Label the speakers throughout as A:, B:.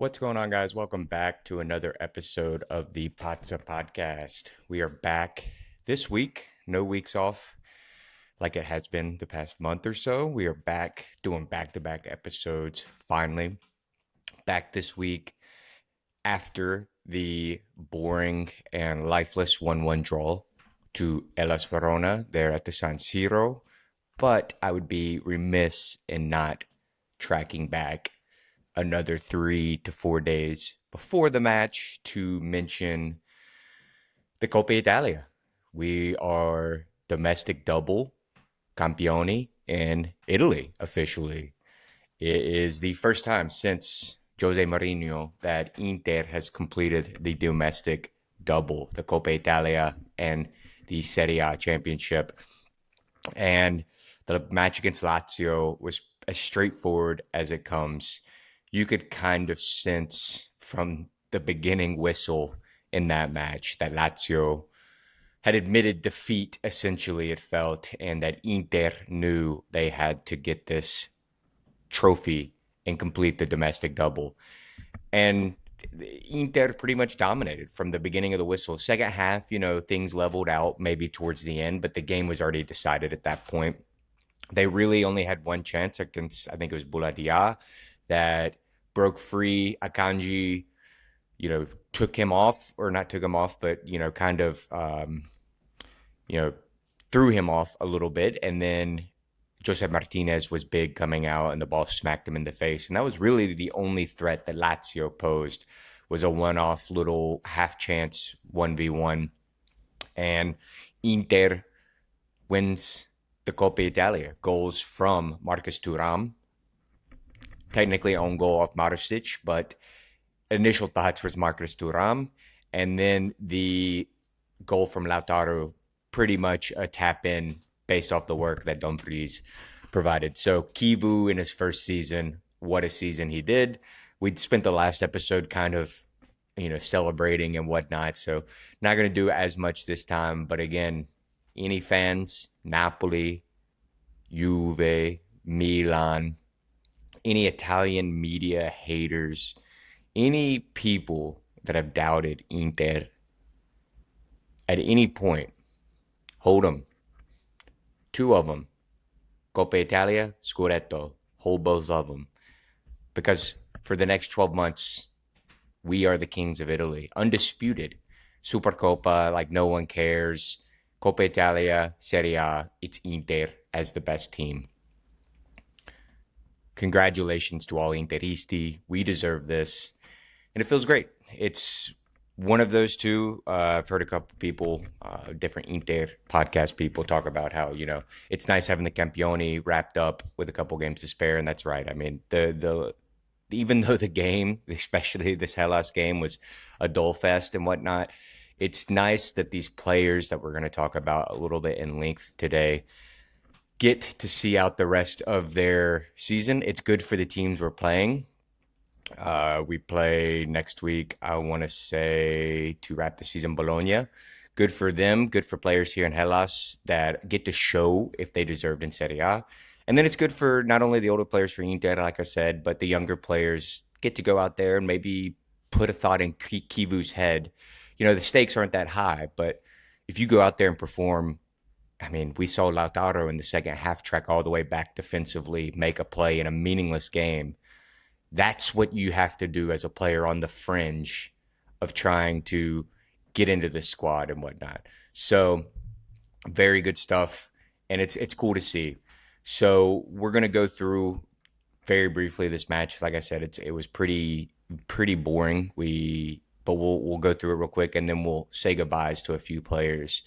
A: What's going on, guys? Welcome back to another episode of the Pazza Podcast. We are back this week, no weeks off like it has been the past month or so. We are back doing back to back episodes finally. Back this week after the boring and lifeless 1-1 draw to Hellas Verona there at the San Siro. But I would be remiss in not tracking back another 3 to 4 days before the match to mention the Coppa Italia. We are domestic double campioni in Italy officially. It is the first time since Jose Mourinho that Inter has completed the domestic double, the Coppa Italia and the Serie A championship. And the match against Lazio was as straightforward as it comes. You could kind of sense from the beginning whistle in that match that Lazio had admitted defeat, essentially, it felt, and that Inter knew they had to get this trophy and complete the domestic double. And Inter pretty much dominated from the beginning of the whistle. Second half, things leveled out maybe towards the end, but the game was already decided at that point. They really only had one chance against, I think it was Buladia, that broke free. Akanji, took him off, or not took him off, but, kind of, threw him off a little bit. And then Josep Martinez was big coming out and the ball smacked him in the face. And that was really the only threat that Lazio posed, was a one-off little half chance 1v1. And Inter wins the Coppa Italia. Goals from Marcus Thuram, technically own goal of Marusic, but initial thoughts was Marcus Thuram. And then the goal from Lautaro, pretty much a tap in based off the work that Dumfries provided. So Kivu in his first season, what a season he did. We spent the last episode kind of, celebrating and whatnot. So not going to do as much this time. But again, any fans, Napoli, Juve, Milan, any Italian media haters, any people that have doubted Inter at any point, hold them. Two of them, Coppa Italia, Scudetto, hold both of them. Because for the next 12 months, we are the kings of Italy, undisputed. Supercoppa, like no one cares. Coppa Italia, Serie A, it's Inter as the best team. Congratulations to all Interisti. We deserve this. And it feels great. It's one of those two. I've heard a couple people, different Inter podcast people, talk about how, it's nice having the Campioni wrapped up with a couple games to spare. And that's right. I mean, even though the game, especially this Hellas game, was a dull fest and whatnot, it's nice that these players that we're going to talk about a little bit in length today get to see out the rest of their season. It's good for the teams we're playing. We play next week, I want to say, to wrap the season, Bologna. Good for them, good for players here in Hellas that get to show if they deserved in Serie A. And then it's good for not only the older players for Inter, like I said, but the younger players get to go out there and maybe put a thought in Kivu's head. The stakes aren't that high, but if you go out there and perform, I mean, we saw Lautaro in the second half track all the way back defensively, make a play in a meaningless game. That's what you have to do as a player on the fringe of trying to get into this squad and whatnot. So very good stuff. And it's cool to see. So we're going to go through very briefly this match. Like I said, it was pretty boring. But we'll go through it real quick, and then we'll say goodbyes to a few players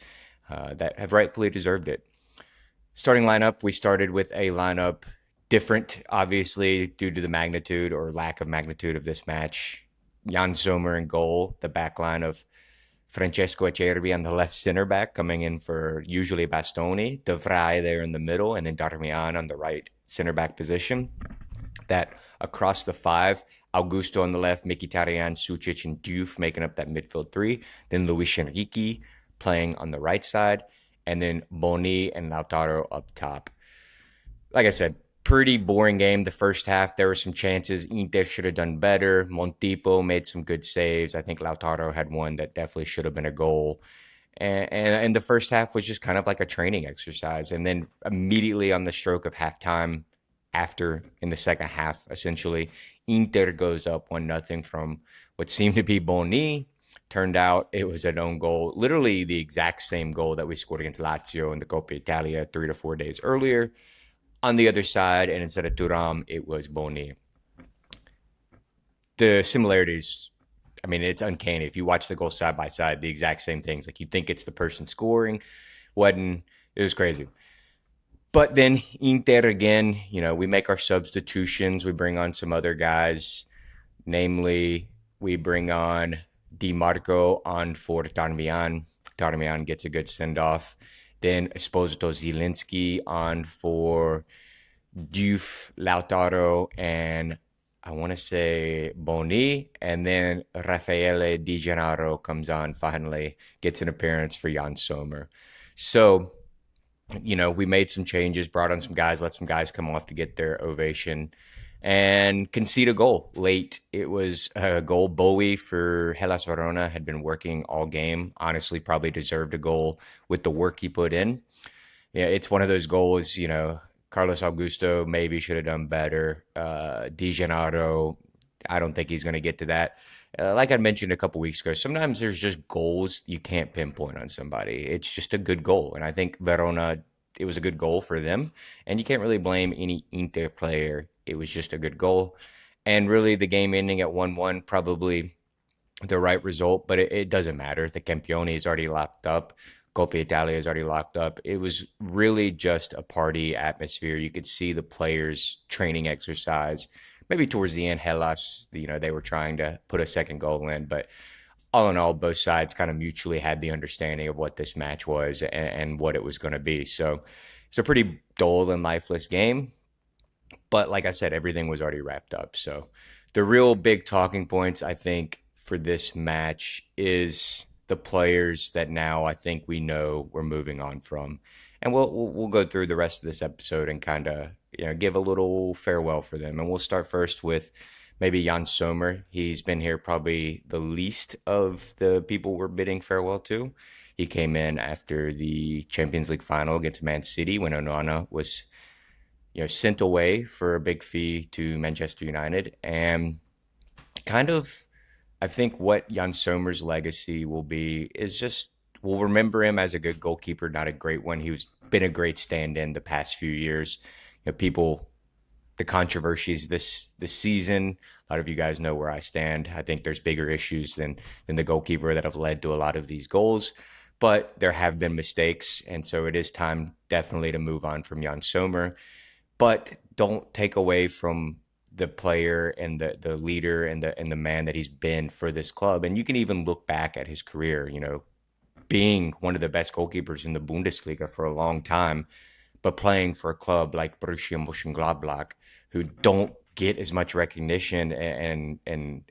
A: that have rightfully deserved it. Starting lineup, we started with a lineup different, obviously, due to the magnitude or lack of magnitude of this match. Jan Sommer in goal, the back line of Francesco Acerbi on the left center back, coming in for usually Bastoni, De Vrij there in the middle, and then Darmian on the right center back position. That across the five, Augusto on the left, Mkhitaryan, Sucic, and Diouf making up that midfield three. Then Luis Enrique playing on the right side, and then Boni and Lautaro up top. Like I said, Pretty boring game the first half. There were some chances. Inter should have done better. Montipo made some good saves. I think Lautaro had one that definitely should have been a goal. And the first half was just kind of like a training exercise. And then immediately on the stroke of halftime, after in the second half, essentially, Inter goes up 1-0 from what seemed to be Boni. Turned out it was an own goal, literally the exact same goal that we scored against Lazio in the Coppa Italia 3 to 4 days earlier. On the other side, and instead of Turam, it was Boni. The similarities, I mean, it's uncanny. If you watch the goals side by side, the exact same things. Like you think it's the person scoring, wasn't. It was crazy. But then Inter again, we make our substitutions. We bring on some other guys. Namely, we bring on Di Marco on for Darmian. Darmian gets a good send off. Then Esposito Zielinski on for Diouf, Lautaro, and I want to say Boni. And then Raffaele Di Gennaro comes on finally, gets an appearance for Jan Sommer. So, we made some changes, brought on some guys, let some guys come off to get their ovation and concede a goal late. It was a goal. Bowie for Hellas Verona had been working all game. Honestly, probably deserved a goal with the work he put in. Yeah, it's one of those goals, Carlos Augusto maybe should have done better. Di Gennaro, I don't think he's going to get to that. Like I mentioned a couple weeks ago, sometimes there's just goals you can't pinpoint on somebody. It's just a good goal. And I think Verona, it was a good goal for them. And you can't really blame any Inter player. It was just a good goal. And really, the game ending at 1-1, probably the right result, but it doesn't matter. The Campione is already locked up. Coppa Italia is already locked up. It was really just a party atmosphere. You could see the players training exercise. Maybe towards the end, Hellas, they were trying to put a second goal in, but all in all, both sides kind of mutually had the understanding of what this match was and what it was going to be. So it's a pretty dull and lifeless game. But like I said, everything was already wrapped up. So the real big talking points, I think, for this match is the players that now I think we know we're moving on from. And we'll go through the rest of this episode and kind of give a little farewell for them. And we'll start first with maybe Jan Sommer. He's been here probably the least of the people we're bidding farewell to. He came in after the Champions League final against Man City when Onana was sent away for a big fee to Manchester United. And kind of, I think what Jan Sommer's legacy will be is just we'll remember him as a good goalkeeper, not a great one. He's been a great stand-in the past few years. People, the controversies this season. A lot of you guys know where I stand. I think there's bigger issues than the goalkeeper that have led to a lot of these goals. But there have been mistakes, and so it is time definitely to move on from Jan Sommer. But don't take away from the player and the leader and the man that he's been for this club. And you can even look back at his career, being one of the best goalkeepers in the Bundesliga for a long time, but playing for a club like Borussia Mönchengladbach, who don't get as much recognition and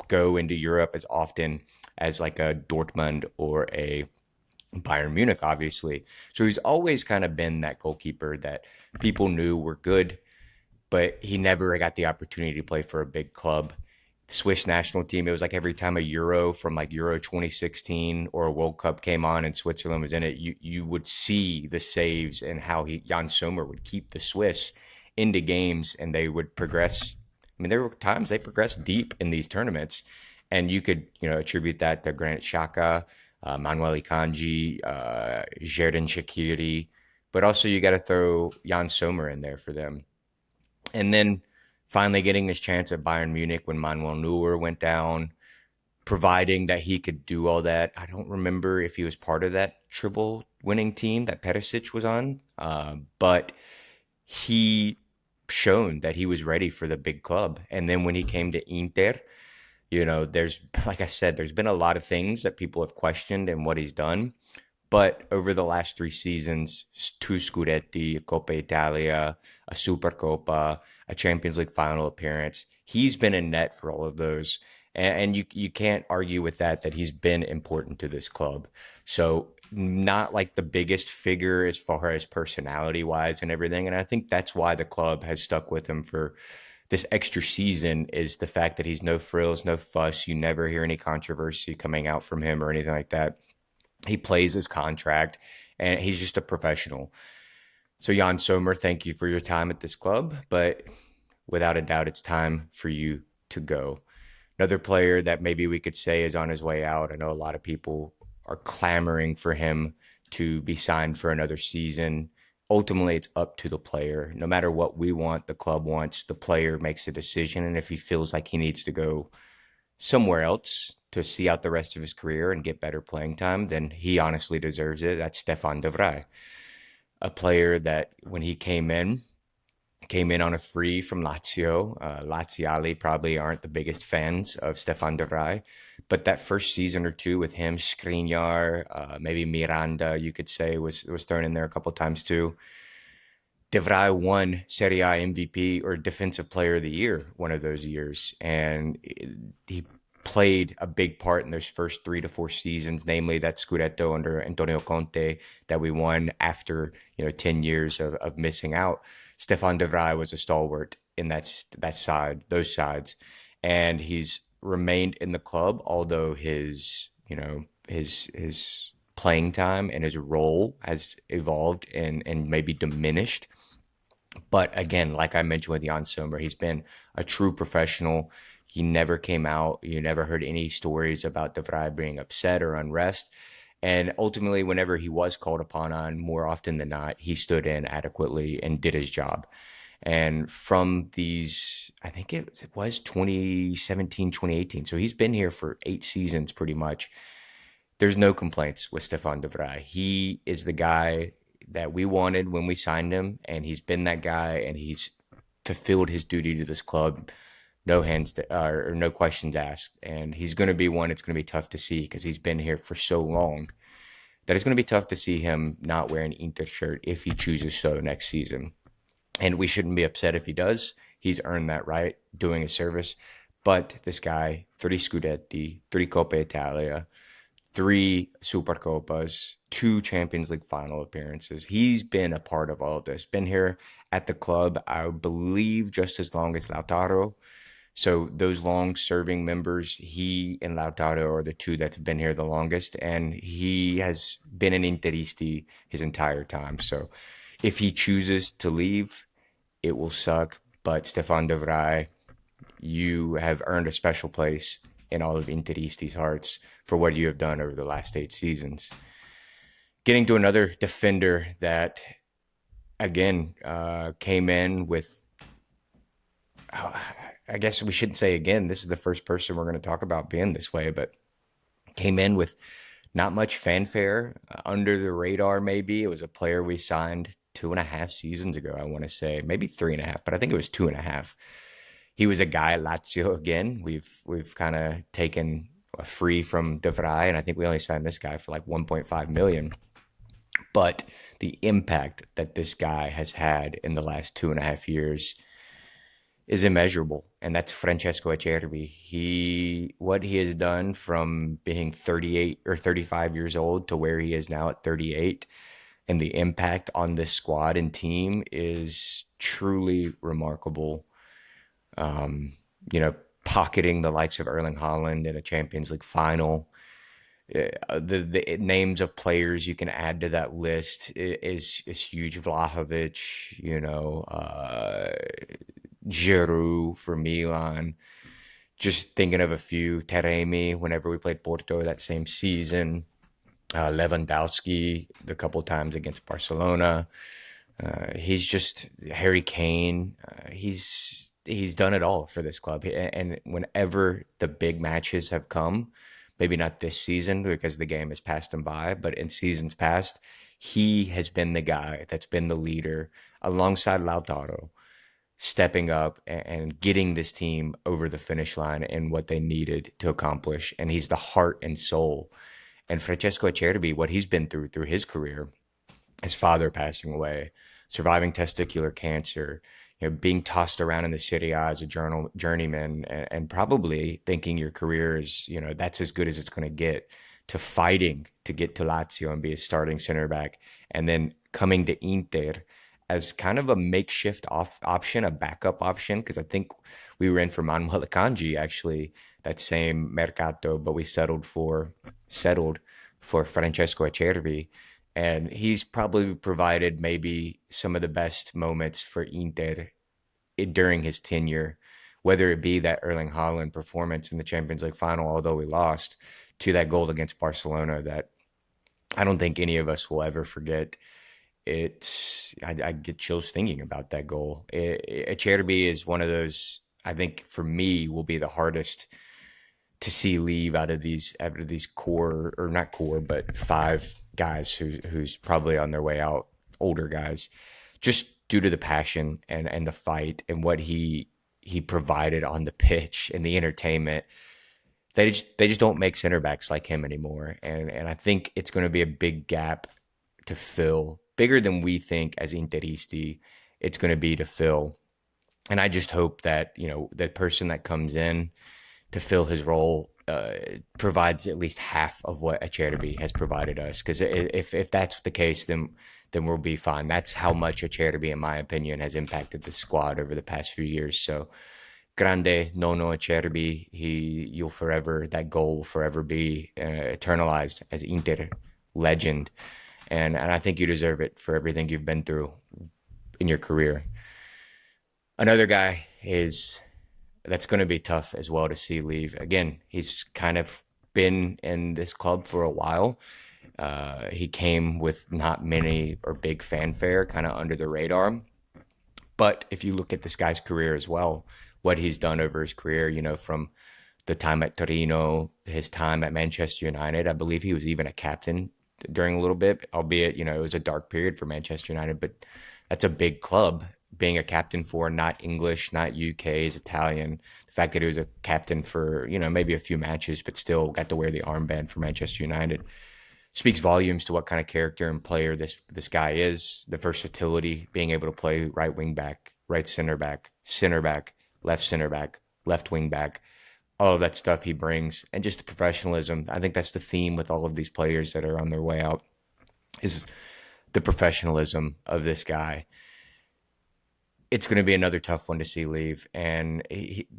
A: go into Europe as often as like a Dortmund or a Bayern Munich, obviously. So he's always kind of been that goalkeeper that people knew were good, but he never got the opportunity to play for a big club. Swiss national team, it was like every time a Euro from like Euro 2016 or a World Cup came on and Switzerland was in it, you would see the saves and how Jan Sommer would keep the Swiss into games and they would progress. I mean, there were times they progressed deep in these tournaments, and you could attribute that to Granit Xhaka, Manuel Ikanji, Xherdan Shaqiri, but also you got to throw Jan Sommer in there for them. And then finally getting his chance at Bayern Munich when Manuel Neuer went down, providing that he could do all that. I don't remember if he was part of that triple winning team that Perisic was on, but he shown that he was ready for the big club. And then when he came to Inter, there's, like I said, there's been a lot of things that people have questioned in what he's done. But over the last 3 seasons, 2 Scudetti, Coppa Italia, a Supercoppa, a Champions League final appearance, he's been in net for all of those. And you can't argue with that he's been important to this club. So not like the biggest figure as far as personality wise and everything. And I think that's why the club has stuck with him for this extra season, is the fact that he's no frills, no fuss. You never hear any controversy coming out from him or anything like that. He plays his contract and he's just a professional. So, Jan Sommer, thank you for your time at this club, but without a doubt, it's time for you to go. Another player that maybe we could say is on his way out. I know a lot of people are clamoring for him to be signed for another season. Ultimately, it's up to the player. No matter what we want, the club wants, the player makes a decision. And if he feels like he needs to go somewhere else to see out the rest of his career and get better playing time, then he honestly deserves it. That's Stefan de Vrij, a player that when he came in on a free from Lazio. Laziali probably aren't the biggest fans of Stefan de Vrij, but that first season or two with him, Skriniar, maybe Miranda, you could say was thrown in there a couple times too. De Vrij won Serie A MVP or Defensive Player of the Year one of those years, and he played a big part in those first 3 to 4 seasons, namely that Scudetto under Antonio Conte that we won after 10 years of missing out. Stefan de Vrij was a stalwart in those sides, and he's remained in the club, although his playing time and his role has evolved and maybe diminished. But again, like I mentioned with Jan Sommer, he's been a true professional. He never came out. You never heard any stories about De Vrij being upset or unrest. And ultimately, whenever he was called upon on, more often than not, he stood in adequately and did his job. And from these, I think it was 2017, 2018. So he's been here for 8 seasons pretty much. There's no complaints with Stefan de Vrij. He is the guy that we wanted when we signed him, and he's been that guy, and he's fulfilled his duty to this club. No hands or no questions asked. And he's going to be one it's going to be tough to see because he's been here for so long that it's going to be tough to see him not wear an Inter shirt if he chooses so next season. And we shouldn't be upset if he does. He's earned that right, doing a service. But this guy, 30 Scudetti, 3 Coppa Italia, 3 Supercoppas, 2 Champions League final appearances. He's been a part of all of this. Been here at the club, I believe, just as long as Lautaro. So those long-serving members, he and Lautaro are the two that have been here the longest, and he has been an Interisti his entire time. So if he chooses to leave, it will suck. But Stefan de Vrij, you have earned a special place in all of Interisti's hearts for what you have done over the last 8 seasons. Getting to another defender that, again, came in with... I guess we shouldn't say again, this is the first person we're going to talk about being this way, but came in with not much fanfare, under the radar maybe. It was a player we signed 2.5 seasons ago, I want to say, maybe 3.5, but I think it was 2.5. He was a guy at Lazio again. We've kind of taken a free from De Vrij, and I think we only signed this guy for like 1.5 million. But the impact that this guy has had in the last 2.5 years is immeasurable, and that's Francesco Acerbi. What he has done from being 38 or 35 years old to where he is now at 38, and the impact on this squad and team is truly remarkable. Um, Pocketing the likes of Erling Haaland in a Champions League final. The names of players you can add to that list is huge. Vlahovic, Giroud for Milan. Just thinking of a few. Taremi, whenever we played Porto that same season. Lewandowski, the couple times against Barcelona. He's just Harry Kane. He's done it all for this club. And whenever the big matches have come, maybe not this season because the game has passed him by, but in seasons past, he has been the guy that's been the leader alongside Lautaro, stepping up and getting this team over the finish line and what they needed to accomplish. And he's the heart and soul. And Francesco Acerbi, what he's been through his career, his father passing away, surviving testicular cancer, being tossed around in the Serie A as a journeyman, and probably thinking your career is, that's as good as it's going to get, to fighting to get to Lazio and be a starting center back, and then coming to Inter as kind of a makeshift option, a backup option, because I think we were in for Manuel Akanji actually that same mercato, but we settled for Francesco Acerbi, and he's probably provided maybe some of the best moments for Inter during his tenure, whether it be that Erling Haaland performance in the Champions League final, although we lost, to that goal against Barcelona that I don't think any of us will ever forget. I get chills thinking about that goal. Acerbi is one of those, I think for me, will be the hardest to see leave out of these core, or not core, but five guys who's probably on their way out, older guys, just due to the passion and the fight and what he provided on the pitch and the entertainment. They just don't make center backs like him anymore, and I think it's going to be a big gap to fill, bigger than we think as Interisti. It's going to be to fill, and I just hope that the person that comes in to fill his role provides at least half of what Acerbi has provided us. Because if that's the case, then we'll be fine. That's how much Acerbi, in my opinion, has impacted the squad over the past few years. So grande nono Acerbi, that goal will forever be eternalized as Inter legend. And I think you deserve it for everything you've been through in your career. Another guy is that's going to be tough as well to see leave. Again, he's kind of been in this club for a while. He came with not many or big fanfare, kind of under the radar. But if you look at this guy's career as well, what he's done over his career, from the time at Torino, his time at Manchester United, I believe he was even a captain during a little bit, albeit, it was a dark period for Manchester United, but that's a big club being a captain for, not English, not UK, is Italian. The fact that he was a captain for, maybe a few matches, but still got to wear the armband for Manchester United speaks volumes to what kind of character and player this guy is. The versatility, being able to play right wing back, right center back, center back, left wing back, all of that stuff he brings, and just the professionalism. I think that's the theme with all of these players that are on their way out, is the professionalism of this guy. It's going to be another tough one to see leave. And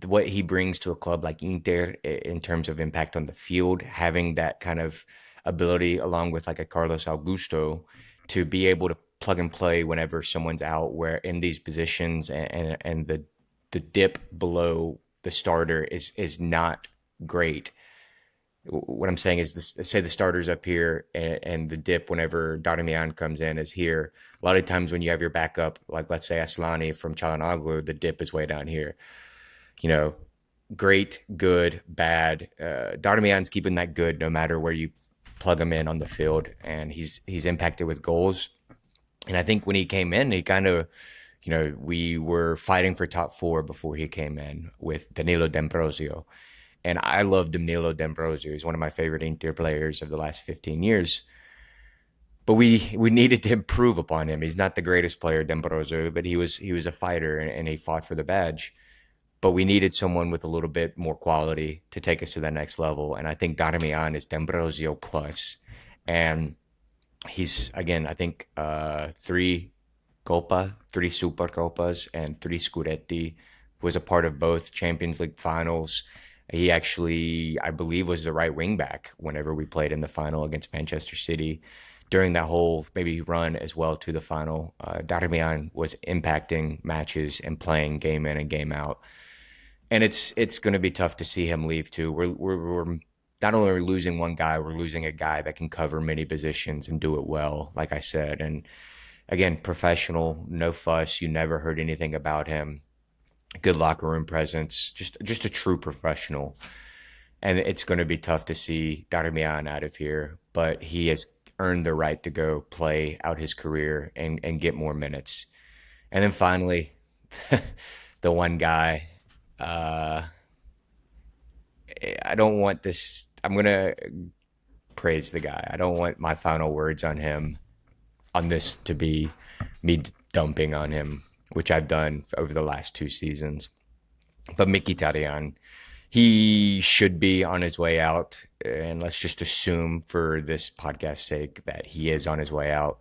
A: what he brings to a club like Inter in terms of impact on the field, having that kind of ability, along with like a Carlos Augusto, to be able to plug and play whenever someone's out, where in these positions, and the dip below the starter is not great. What I'm saying is, say the starter's up here, and the dip whenever Darmian comes in is here. A lot of times when you have your backup, like let's say Aslani from Çalhanoğlu, the dip is way down here. Great, good, bad. Darmian's keeping that good no matter where you plug him in on the field, and he's impacted with goals. And I think when he came in, he kind of, we were fighting for top four before he came in with Danilo D'Ambrosio. And I love Danilo D'Ambrosio. He's one of my favorite Inter players of the last 15 years. But we needed to improve upon him. He's not the greatest player, D'Ambrosio, but he was a fighter, and he fought for the badge. But we needed someone with a little bit more quality to take us to that next level. And I think Darmian is D'Ambrosio plus. And he's, again, I think three Super Coppas, and three Scudetti. Was a part of both Champions League finals. He actually, I believe, was the right wing back whenever we played in the final against Manchester City. During that whole maybe run as well to the final, Darmian was impacting matches and playing game in and game out. And it's going to be tough to see him leave too. We're not only are we losing one guy, we're losing a guy that can cover many positions and do it well, like I said. And again, professional, no fuss. You never heard anything about him. Good locker room presence, just a true professional. And it's going to be tough to see Darmian out of here, but he has earned the right to go play out his career and get more minutes. And then finally, the one guy, I don't want this, I'm going to praise the guy. I don't want my final words on him, on this, to be me dumping on him, which I've done over the last two seasons. But Mkhitaryan, He should be on his way out, and let's just assume for this podcast's sake that he is on his way out.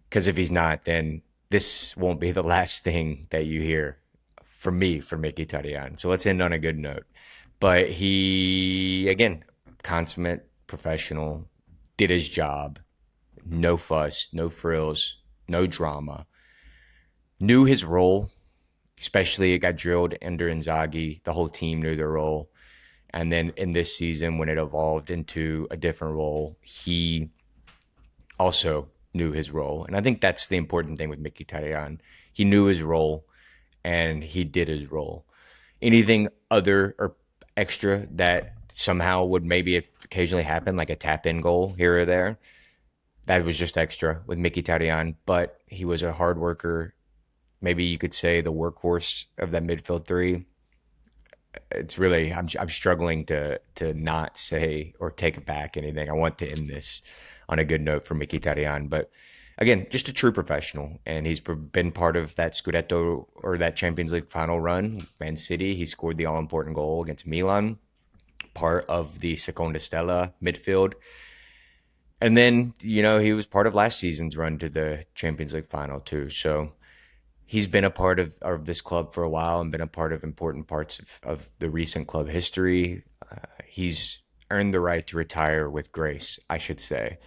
A: Because if he's not, then this won't be the last thing that you hear from me for Mickey Tarian. So let's end on a good note. But he, again, consummate professional, did his job, no fuss, no frills, no drama, knew his role, especially it got drilled under Inzaghi. The whole team knew their role. And then in this season, when it evolved into a different role, he also knew his role. And I think that's the important thing with Mickey Tarian. He knew his role and he did his role. Anything other or extra that somehow would maybe occasionally happen, like a tap in goal here or there, that was just extra with Mickey Tarian. But he was a hard worker. Maybe you could say the workhorse of that midfield three. It's really I'm struggling to not say or take back anything. I want to end this on a good note for Mickey Tarian, but again, just a true professional, and he's been part of that Scudetto or that Champions League final run. Man City, he scored the all important goal against Milan, part of the Seconda Stella midfield, and then he was part of last season's run to the Champions League final too. So he's been a part of this club for a while and been a part of important parts of the recent club history. He's earned the right to retire with grace, I should say.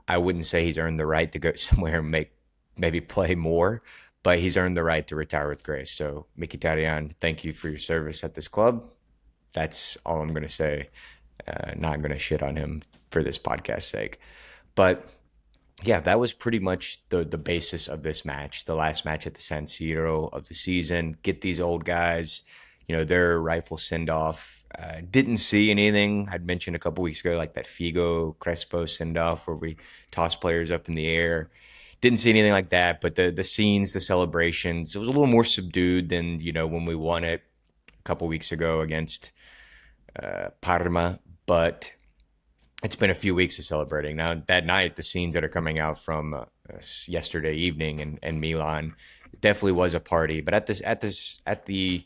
A: I wouldn't say he's earned the right to go somewhere and maybe play more, but he's earned the right to retire with grace. So, Mkhitaryan, thank you for your service at this club. That's all I'm going to say. Not going to shit on him for this podcast's sake. But yeah, that was pretty much the basis of this match, the last match at the San Siro of the season. Get these old guys, their rightful send off. Didn't see anything I'd mentioned a couple weeks ago, like that Figo Crespo send off where we toss players up in the air. Didn't see anything like that, but the scenes, the celebrations, it was a little more subdued than when we won it a couple weeks ago against Parma. But it's been a few weeks of celebrating. Now, that night, the scenes that are coming out from yesterday evening in Milan definitely was a party. But at the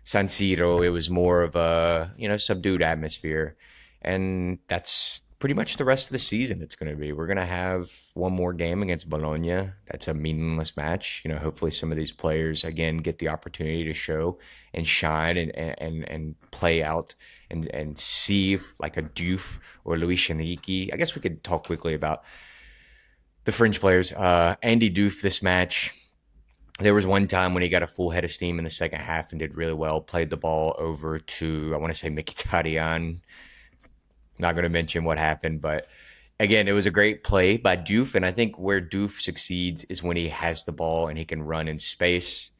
A: San Siro, it was more of a subdued atmosphere, and that's pretty much the rest of the season. It's going to be. We're going to have one more game against Bologna. That's a meaningless match. Hopefully some of these players again get the opportunity to show and shine and play out and see if, like a Diouf or Luis Enrique. I guess we could talk quickly about the fringe players. Andy Diouf this match. There was one time when he got a full head of steam in the second half and did really well. Played the ball over to, I want to say, Mkhitaryan. Not going to mention what happened, but again, it was a great play by Diouf. And I think where Diouf succeeds is when he has the ball and he can run in space.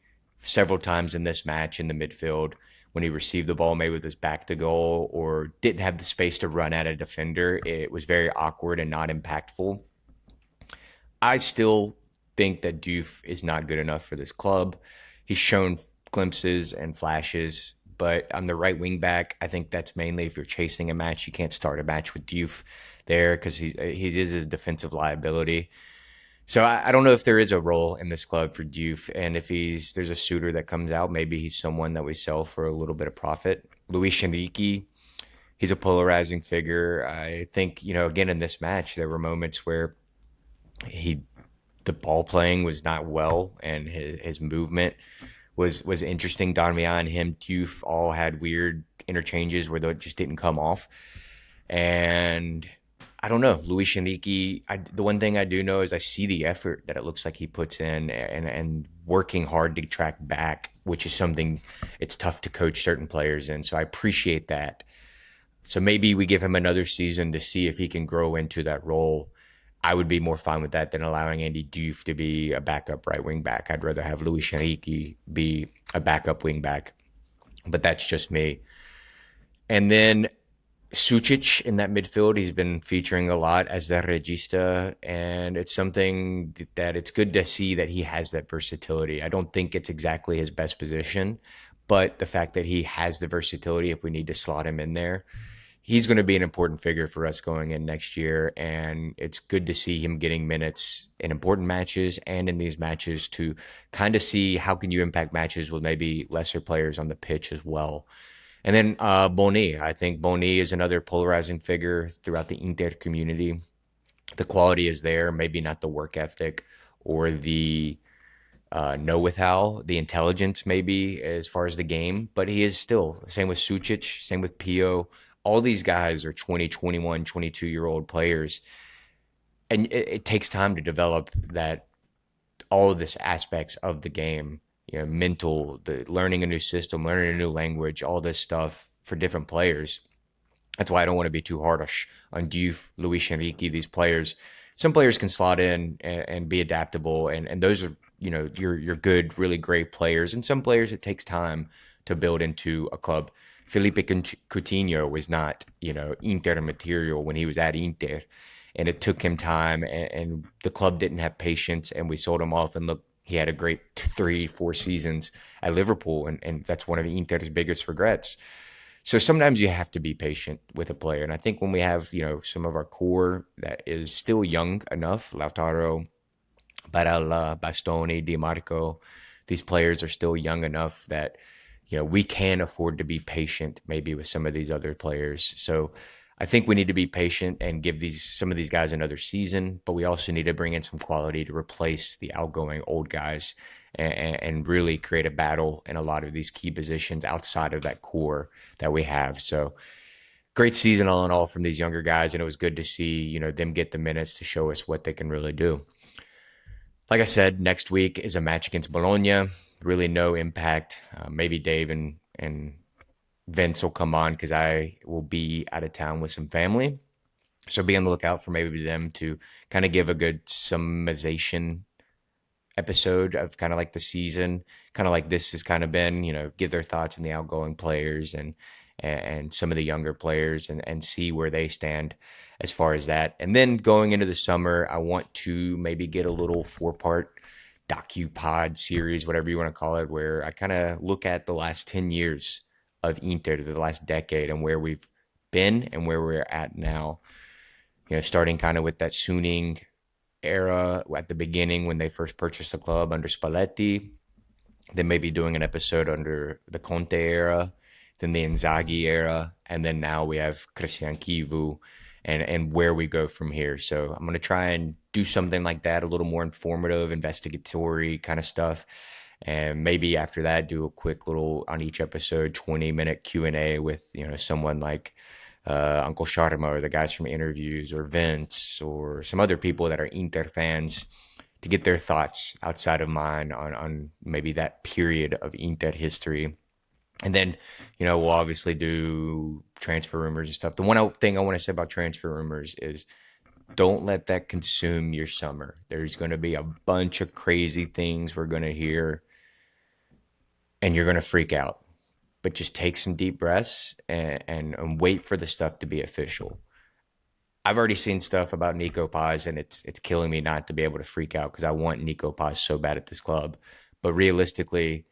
A: Several times in this match in the midfield, when he received the ball, maybe with his back to goal or didn't have the space to run at a defender, it was very awkward and not impactful. I still think that Diouf is not good enough for this club. He's shown glimpses and flashes, but on the right wing back, I think that's mainly if you're chasing a match. You can't start a match with Diouf there because he is a defensive liability. So I don't know if there is a role in this club for Diouf, and if there's a suitor that comes out, maybe he's someone that we sell for a little bit of profit. Luis Enrique, he's a polarizing figure. I think again in this match there were moments where the ball playing was not well, and his movement was interesting. Darmian, him, Diouf all had weird interchanges where they just didn't come off. And I don't know, Luis Enrique, the one thing I do know is I see the effort that it looks like he puts in and working hard to track back, which is something it's tough to coach certain players in. So I appreciate that. So maybe we give him another season to see if he can grow into that role. I would be more fine with that than allowing Andy Diouf to be a backup right wing back. I'd rather have Luis Enrique be a backup wing back, but that's just me. And then Sucic in that midfield, he's been featuring a lot as the regista, and it's something that it's good to see that he has that versatility. I don't think it's exactly his best position, but the fact that he has the versatility if we need to slot him in there, he's going to be an important figure for us going in next year, and it's good to see him getting minutes in important matches and in these matches to kind of see how can you impact matches with maybe lesser players on the pitch as well. And then Boni. I think Boni is another polarizing figure throughout the Inter community. The quality is there, maybe not the work ethic or the know with how, the intelligence maybe as far as the game, but he is still, same with Sucic, same with Pio. All these guys are 20, 21, 22-year-old players. And it takes time to develop that, all of this aspects of the game, mental, the learning a new system, learning a new language, all this stuff for different players. That's why I don't want to be too harsh on Diouf, Luis Enrique, these players. Some players can slot in and be adaptable, and those are your good, really great players. And some players it takes time to build into a club. Felipe Coutinho was not Inter material when he was at Inter, and it took him time, and the club didn't have patience, and we sold him off. And look, he had a great 3, 4 seasons at Liverpool, and that's one of Inter's biggest regrets. So sometimes you have to be patient with a player. And I think when we have, some of our core that is still young enough, Lautaro, Barella, Bastoni, Di Marco, these players are still young enough that, we can afford to be patient maybe with some of these other players. So I think we need to be patient and give some of these guys another season, but we also need to bring in some quality to replace the outgoing old guys and really create a battle in a lot of these key positions outside of that core that we have. So great season all in all from these younger guys, and it was good to see them get the minutes to show us what they can really do. Like I said, next week is a match against Bologna. Really no impact. Maybe Dave and Vince will come on because I will be out of town with some family. So be on the lookout for maybe them to kind of give a good summarization episode of kind of like the season, kind of like this has kind of been, give their thoughts on the outgoing players and some of the younger players and see where they stand as far as that. And then going into the summer, I want to maybe get a little 4-part docu-pod series, whatever you want to call it, where I kind of look at the last 10 years of Inter, the last decade, and where we've been and where we're at now. Starting kind of with that Suning era at the beginning when they first purchased the club under Spalletti, then maybe doing an episode under the Conte era, then the Inzaghi era, and then now we have Christian Kivu and where we go from here. So I'm going to try and do something like that, a little more informative, investigatory kind of stuff. And maybe after that, do a quick little on each episode, 20-minute Q&A with, someone like Uncle Sharma or the guys from interviews or Vince or some other people that are Inter fans to get their thoughts outside of mine on maybe that period of Inter history. And then, we'll obviously do transfer rumors and stuff. The one thing I want to say about transfer rumors is don't let that consume your summer. There's going to be a bunch of crazy things we're going to hear, and you're going to freak out. But just take some deep breaths and wait for the stuff to be official. I've already seen stuff about Nico Paz, and it's killing me not to be able to freak out because I want Nico Paz so bad at this club. But realistically,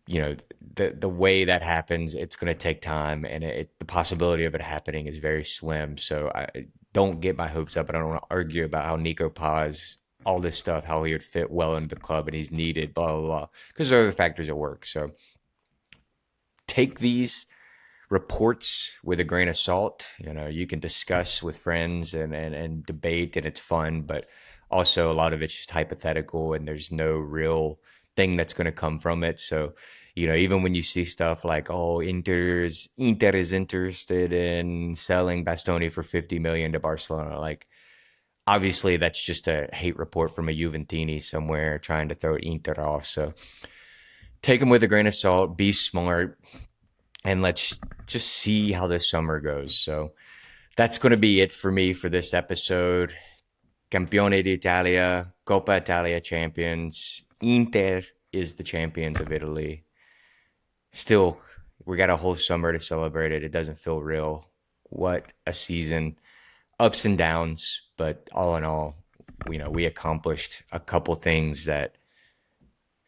A: the way that happens, it's going to take time, and the possibility of it happening is very slim. So I don't get my hopes up. I don't want to argue about how Nico Paz, all this stuff, how he would fit well into the club and he's needed, blah, blah, blah, because there are other factors at work. So take these reports with a grain of salt. You can discuss with friends and debate, and it's fun, but also a lot of it's just hypothetical, and there's no real thing that's going to come from it. So, even when you see stuff like, oh, Inter is interested in selling Bastoni for 50 million to Barcelona, like obviously that's just a hate report from a Juventini somewhere trying to throw Inter off. So take them with a grain of salt, be smart, and let's just see how this summer goes. So that's going to be it for me for this episode. Campione d'Italia, Coppa Italia Champions. Inter is the champions of Italy. Still, we got a whole summer to celebrate it. It doesn't feel real. What a season. Ups and downs, but all in all, we accomplished a couple things that,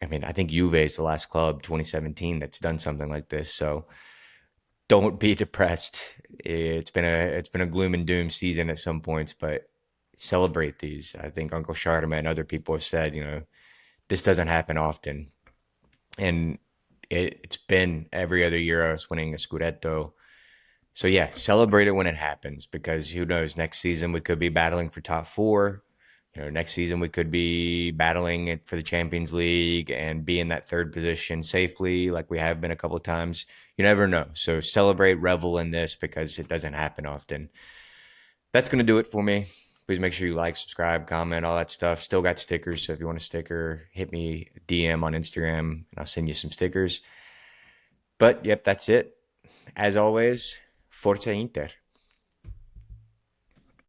A: I think Juve is the last club, 2017, that's done something like this. So don't be depressed. It's been a gloom and doom season at some points, but celebrate these. I think Uncle Sharma and other people have said, this doesn't happen often. And it's been every other year us winning a Scudetto. So yeah, celebrate it when it happens because who knows? Next season we could be battling for top four. Next season we could be battling it for the Champions League and be in that third position safely, like we have been a couple of times. You never know. So celebrate, revel in this because it doesn't happen often. That's going to do it for me. Please make sure you like, subscribe, comment, all that stuff. Still got stickers. So if you want a sticker, hit me DM on Instagram and I'll send you some stickers. But yep, that's it. As always, Forza Inter.